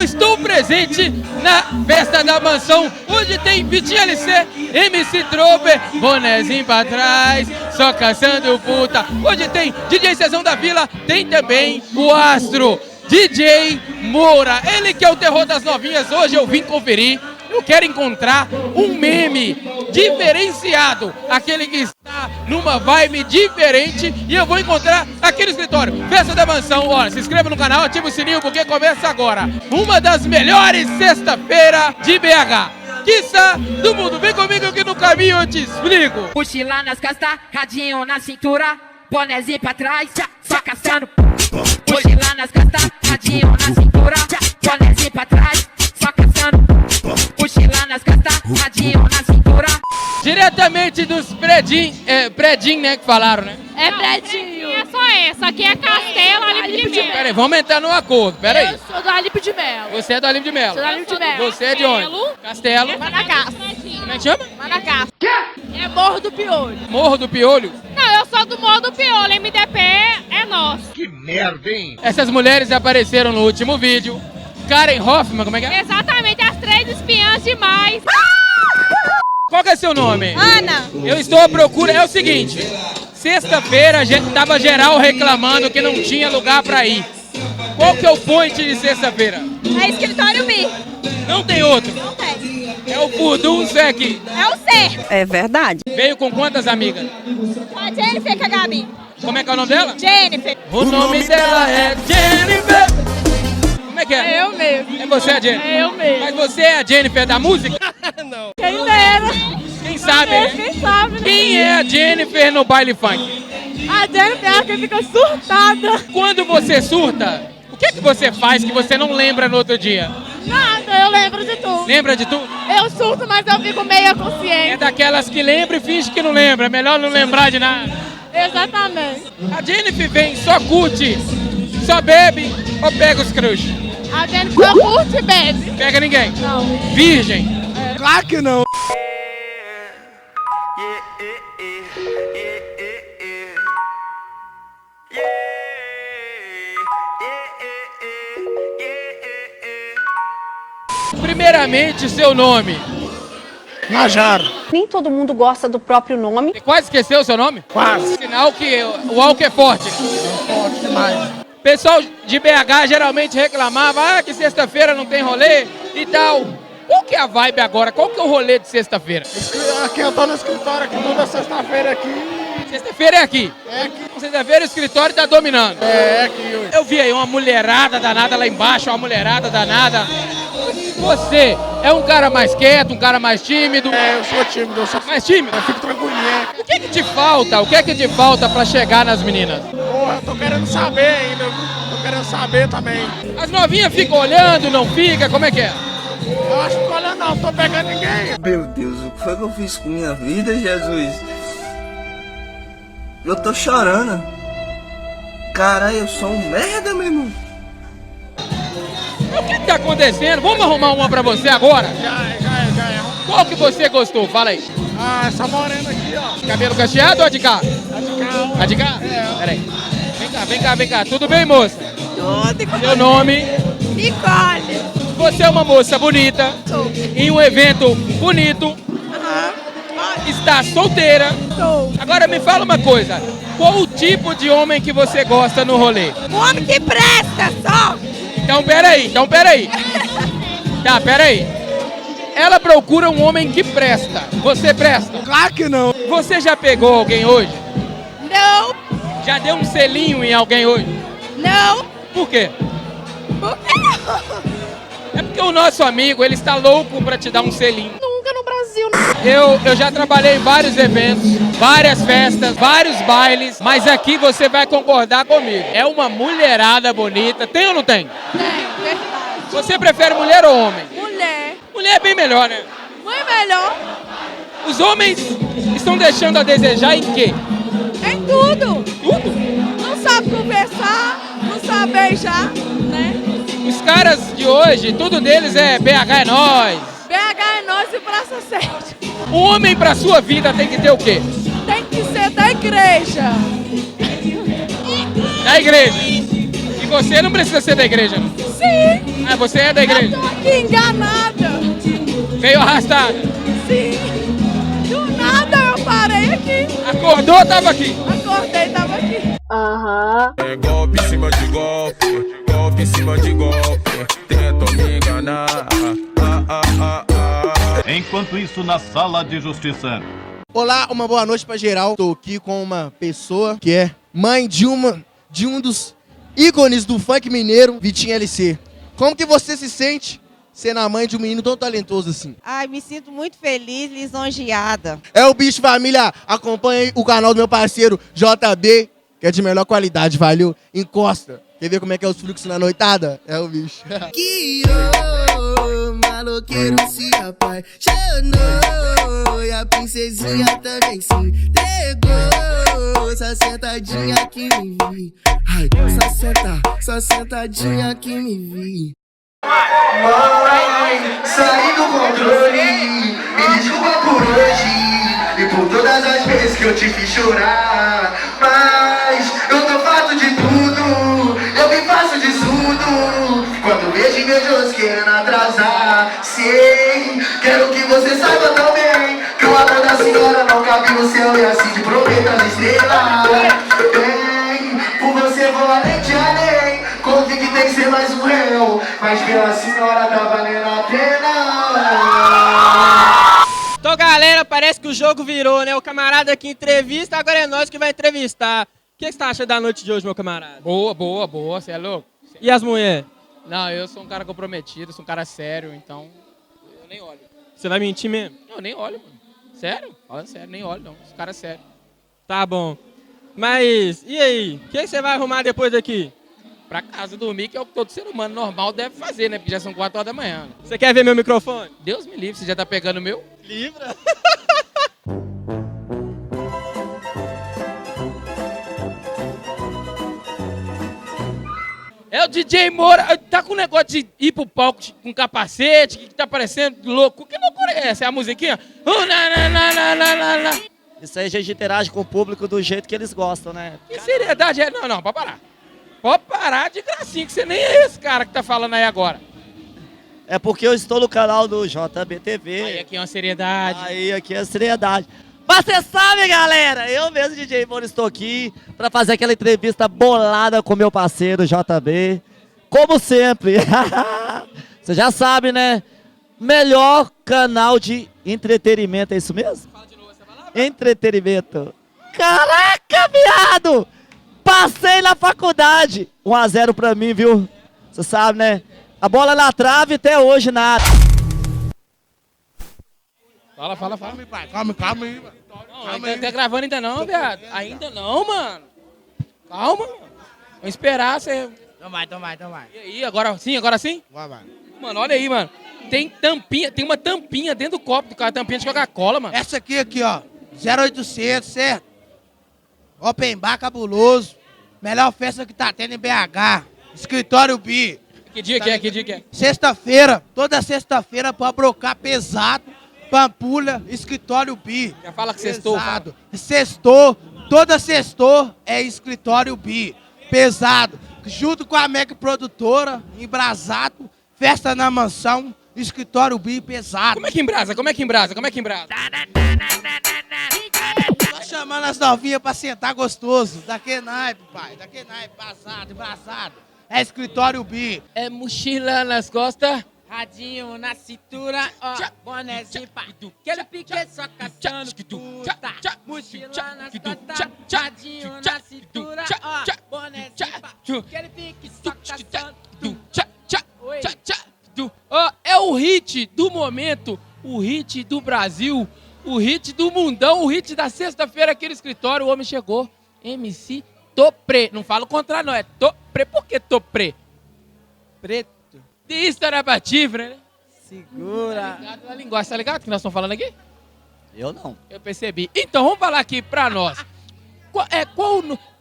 Estou presente na festa da mansão, onde tem Vitinho LC, MC Trober, bonezinho pra trás, só caçando puta. Onde tem DJ Sessão da Vila, tem também o astro DJ Moura. Ele que é o terror das novinhas, hoje eu vim conferir. Eu quero encontrar um meme diferenciado, aquele que está numa vibe diferente, e eu vou encontrar aqui no escritório. Festa da Mansão, olha, se inscreva no canal, ativa o sininho porque começa agora. Uma das melhores sexta-feira de BH, quiçá do mundo. Vem comigo aqui no caminho, eu te explico. Mochila nas costas, radinho na cintura, bonezinho pra trás, só caçando. Mochila nas costas, radinho na cintura, bonezinho pra trás, só caçando. Mochila nas costas, radinho na cintura. Diretamente dos Predinho, né, que falaram, né? É predinho. É só essa, aqui é Castelo, Alípio de Melo. Peraí, vamos entrar num acordo, peraí. Eu sou do Alípio de Melo. Você é do Alípio de Melo. Sou do Alípio de Melo. Você é de onde? Castelo. Manacá. Como é que chama? Manacá. É Morro do Piolho. Morro do Piolho. Não, eu sou do Morro do Piolho, MDP é nosso. Que merda, hein? Essas mulheres apareceram no último vídeo. Karen Hoffman, como é que é? Exatamente, as três espiãs demais. Qual que é seu nome? Ana. Eu estou à procura, é o seguinte. Sexta-feira a gente tava geral reclamando que não tinha lugar pra ir. Qual que é o point de sexta-feira? É escritório Mi. Não tem outro. Não tem. É o Furdum aqui. É o C. É verdade. Veio com quantas amigas? Com a Jennifer com a Gabi. Como é que é o nome dela? Jennifer. O nome dela é Jennifer. Como é que é? É eu mesmo. É você a Jennifer? É eu mesmo. Mas você é a Jennifer da música? Quem dera. Quem sabe, né? Quem sabe, né? Quem é a Jennifer no baile funk? A Jennifer é a que fica surtada. Quando você surta, o que você faz que você não lembra no outro dia? Nada, eu lembro de tudo. Lembra de tudo? Eu surto, mas eu fico meio É consciente. daquelas que lembra e finge que não lembra. É melhor não lembrar de nada. Exatamente. A Jennifer vem, só curte, só bebe ou pega os crush? A Jennifer curte e bebe. Pega ninguém. Não. Virgem. Claro que não. Primeiramente, seu nome. Najar. Nem todo mundo gosta do próprio nome. Você quase esqueceu o seu nome? Quase. Sinal que o álcool é forte. Forte demais. Pessoal de BH geralmente reclamava que sexta-feira não tem rolê e tal. Qual que é a vibe agora? Qual que é o rolê de sexta-feira? Aqui eu tô no escritório aqui toda sexta-feira aqui. Sexta-feira é aqui. É aqui. Sexta-feira o escritório tá dominando. É aqui hoje. Eu vi aí uma mulherada danada lá embaixo, uma mulherada danada. Você é um cara mais quieto, um cara mais tímido? É, eu sou tímido, eu sou... Mais tímido? Eu fico tranquilinho. O que te falta? O que é que te falta pra chegar nas meninas? Porra, eu tô querendo saber ainda. Tô querendo saber também. As novinhas ficam olhando, não fica? Como é que é? Eu acho que olha não, não tô pegando ninguém. Meu Deus, o que foi que eu fiz com minha vida, Jesus? Eu tô chorando. Caralho, eu sou um merda, meu irmão. O que tá acontecendo? Vamos arrumar uma pra você agora? Já é. Qual que você gostou? Fala aí. Ah, essa morena aqui, ó. Cabelo cacheado ou a de cá? Tá de carro. A de cá? É. Peraí. Vem cá. Tudo bem, moça? Seu nome? Nicole. Você é uma moça bonita. Sou. Em um evento bonito. Está solteira. Sou. Agora me fala uma coisa. Qual o tipo de homem que você gosta no rolê? O homem que presta só. Então peraí. Tá, peraí. Ela procura um homem que presta. Você presta? Claro que não. Você já pegou alguém hoje? Não. Já deu um selinho em alguém hoje? Não. Por quê? Por que não? É porque o nosso amigo, ele está louco pra te dar um selinho. Nunca no Brasil. Eu já trabalhei em vários eventos, várias festas, vários bailes, mas aqui você vai concordar comigo. É uma mulherada bonita. Tem ou não tem? Tem, verdade. Você prefere mulher ou homem? Mulher. Mulher é bem melhor, né? Muito melhor. Os homens estão deixando a desejar em quê? Em tudo. Tudo. Não sabe conversar, não sabe beijar, né? Os caras de hoje, tudo deles é BH é nós. BH é nós e Praça 7. O homem pra sua vida tem que ter o quê? Tem que ser da igreja. Da igreja. E você não precisa ser da igreja, não. Sim, Ah, você é da igreja? tô aqui enganada. Veio arrastada. Sim, do nada eu parei aqui. Acordou ou tava aqui? Acordei, tava aqui. É golpe em cima de golpe, golpe em cima de golpe, tentam me enganar. Enquanto isso, na sala de justiça. Olá, uma boa noite pra geral. Tô aqui com uma pessoa que é mãe de um dos ícones do funk mineiro, Vitinho LC. Como que você se sente sendo a mãe de um menino tão talentoso assim? Ai, me sinto muito feliz, lisonjeada. É o Bicho Família, acompanhe o canal do meu parceiro JB, que é de melhor qualidade, valeu? Encosta. Quer ver como é que é os fluxos na noitada? É o bicho. Que maloqueiro se apaixonou e a princesinha também se entregou. Só sentadinha que me vi. Ai, só sentadinha que me vi. Mãe, saí do controle, me desculpa por hoje e por todas as vezes que eu te fiz chorar. Mas eu tô farto de tudo, eu me faço de surdo quando vejo invejos querendo atrasar. Sei, quero que você saiba também que o amor da senhora não cabe no céu e assim te prometo as estrelas. Bem, por você vou além de além, convido que tem que ser mais um réu, mas pela senhora tá valendo a pena. Então, galera, parece que o jogo virou, né? O camarada aqui entrevista, agora é nós que vai entrevistar. O que você tá achando da noite de hoje, meu camarada? Boa, você é louco? E as mulheres? Não, eu sou um cara comprometido, sou um cara sério, então eu nem olho. Você vai mentir mesmo? Não, eu nem olho, mano. Sério? Falando sério, nem olho não. Esse cara é sério. Tá bom. Mas, e aí? O que você vai arrumar depois daqui? Pra casa dormir, que é o que todo ser humano normal deve fazer, né? Porque já são 4 horas da manhã. Né? Você quer ver meu microfone? Deus me livre, você já tá pegando o meu? Livra. É o DJ Moura, tá com um negócio de ir pro palco com capacete, que tá parecendo louco. Que loucura é essa? É a musiquinha? Isso aí a gente interage com o público do jeito que eles gostam, né? Que seriedade é? Não, pode parar. Pode parar de gracinha, que você nem é esse cara que tá falando aí agora. É porque eu estou no canal do JBTV. Aí aqui é uma seriedade. Aí aqui é seriedade. Mas você sabe, galera, eu mesmo, DJ Moura, estou aqui para fazer aquela entrevista bolada com meu parceiro JB. Como sempre. Você já sabe, né? Melhor canal de entretenimento, é isso mesmo? Fala de novo essa palavra. Entretenimento. Caraca, viado! Passei na faculdade. 1-0 pra mim, viu? Você sabe, né? A bola na trave até hoje nada. Fala. Calma aí, mano. Não, ainda tá gravando ainda não, viado. Ainda não, mano. Calma, mano. Vamos esperar você... Então vai. E aí, agora sim? Vai. Mano, olha aí, mano. Tem uma tampinha dentro do copo do cara, tampinha de Coca-Cola, mano. Essa aqui, ó. 0800, certo? Open bar cabuloso. Melhor festa que tá tendo em BH. Escritório B. Que dia que é? Sexta-feira. Toda sexta-feira pra brocar pesado. Pampulha, Escritório B. Já fala que sextou. Pesado. Sextou. Toda sextou é Escritório B. Pesado. Junto com a Mac Produtora, embrasado. Festa na mansão. Escritório B pesado. Como é que embrasa? Tô chamando as novinhas pra sentar gostoso. Daquele naipe, pai. Daquele naipe, embrasado. É Escritório B. É mochila nas costas. Radinho na cintura, ó, bonézinho pá. Aquele pique só caçando puta. Mochila nas costas, radinho na cintura, ó, bonézinho pá. Aquele pique só caçando É o hit do momento, o hit do Brasil, o hit do mundão, o hit da sexta-feira aqui no escritório. O homem chegou, MC Topré. Não fala o contrário, não, é Topré. Por que Topré? preto. Isso era batífera, né? Segura. Tá ligado na linguagem, tá ligado que nós estamos falando aqui? Eu não. Eu percebi. Então, vamos falar aqui pra nós.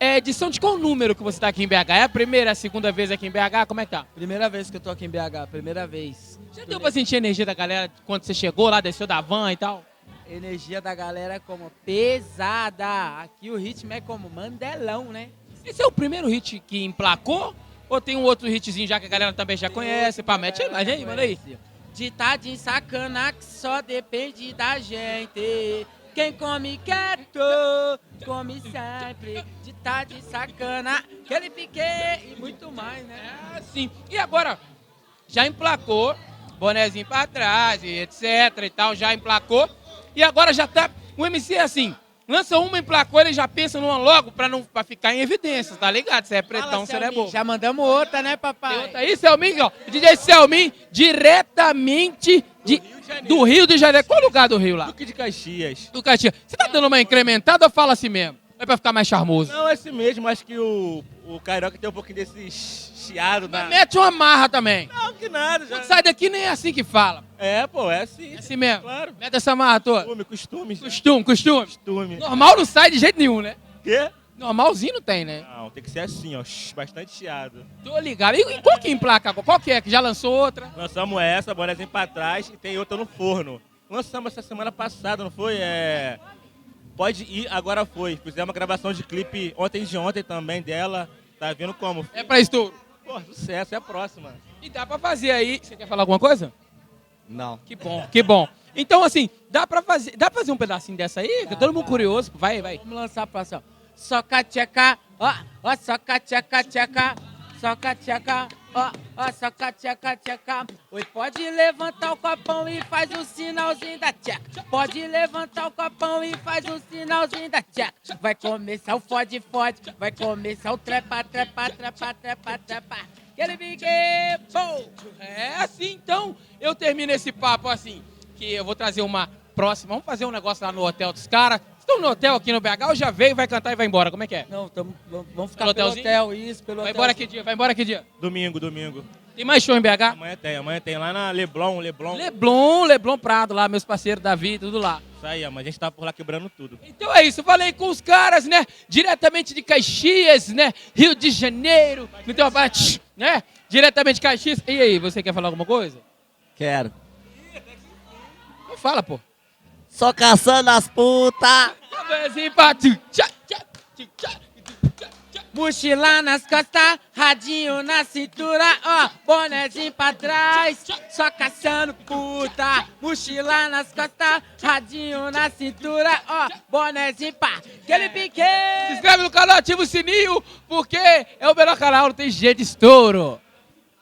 Edição de qual número que você tá aqui em BH? É a primeira, a segunda vez aqui em BH? Como é que tá? Primeira vez que eu tô aqui em BH, primeira vez. Já deu pra sentir a energia da galera quando você chegou lá, desceu da van e tal? Energia da galera como pesada. Aqui o ritmo é como Mandelão, né? Esse é o primeiro hit que emplacou? Ou tem um outro hitzinho já que a galera também já conhece? Pá, mete aí, mas aí, manda aí. Ditadinho sacana que só depende da gente. Quem come quieto, come sempre. Ditadinho sacana, aquele pique e muito mais, né? É, sim. E agora, já emplacou, bonezinho pra trás e etc e tal, já emplacou. E agora já tá, o MC é assim, lança uma, emplacou, ele já pensa numa logo pra ficar em evidência, tá ligado? Você é pretão, você não é bobo. Já mandamos outra, né, papai? Tem outra aí, Selmin, ó, DJ Selmin, diretamente do Rio de Janeiro. Qual lugar do Rio lá? Duque de Caxias. Do Caxias. Você tá dando uma incrementada ou fala assim mesmo? É pra ficar mais charmoso? Não, é assim mesmo, acho que o Carioca tem um pouquinho desse chiado na... Mete uma marra também. Não, que nada. Já... Sai daqui nem é assim que fala. É, pô, é assim. É assim mesmo? Claro. Mete essa marra toda. Costume. Costume. Normal não sai de jeito nenhum, né? Quê? Normalzinho não tem, né? Não, tem que ser assim, ó, bastante chiado. Tô ligado. E qual que emplaca? Qual que é? Que já lançou outra? Lançamos essa, bonezinho pra trás, e tem outra no forno. Lançamos essa semana passada, não foi? Pode Ir, Agora Foi. Fizemos uma gravação de clipe ontem também dela. Tá vindo como? É pra estouro. Pô, sucesso, é a próxima. E dá pra fazer aí. Você quer falar alguma coisa? Não. Que bom, que bom. Então, assim, dá pra fazer um pedacinho dessa aí? Que todo mundo curioso. Vai. Vamos lançar a próxima. Soca tcheca, ó, soca tcheca, tcheca. Soca tcheca, ó, soca tcheca, tcheca. Oi, pode levantar o copão e faz o sinalzinho da tcheca. Pode levantar o copão e faz o sinalzinho da tcheca. Vai começar o fode, vai começar o trepa. Aquele bique, pô! É assim, então, eu termino esse papo assim, que eu vou trazer uma próxima. Vamos fazer um negócio lá no hotel dos caras. Estão no hotel aqui no BH ou já veio, vai cantar e vai embora? Como é que é? Não, vamos ficar pelo hotel, isso, pelo vai hotel. Vai embora que dia? Domingo. Tem mais show em BH? Amanhã tem lá na Leblon. Leblon Prado lá, meus parceiros Davi, tudo lá. Isso aí, mas a gente tá por lá quebrando tudo. Então é isso, eu falei com os caras, né? Diretamente de Caxias, né? Rio de Janeiro, não tem uma parte, né? Diretamente de Caxias. E aí, você quer falar alguma coisa? Quero. Não fala, pô. Só caçando as putas. Mochila nas costas, radinho na cintura, ó, bonezinho pra trás, só caçando puta. Mochila nas costas, radinho na cintura, ó, bonezinho pra aquele pique. Se inscreve no canal, ativa o sininho, porque é o melhor canal, não tem jeito de estouro.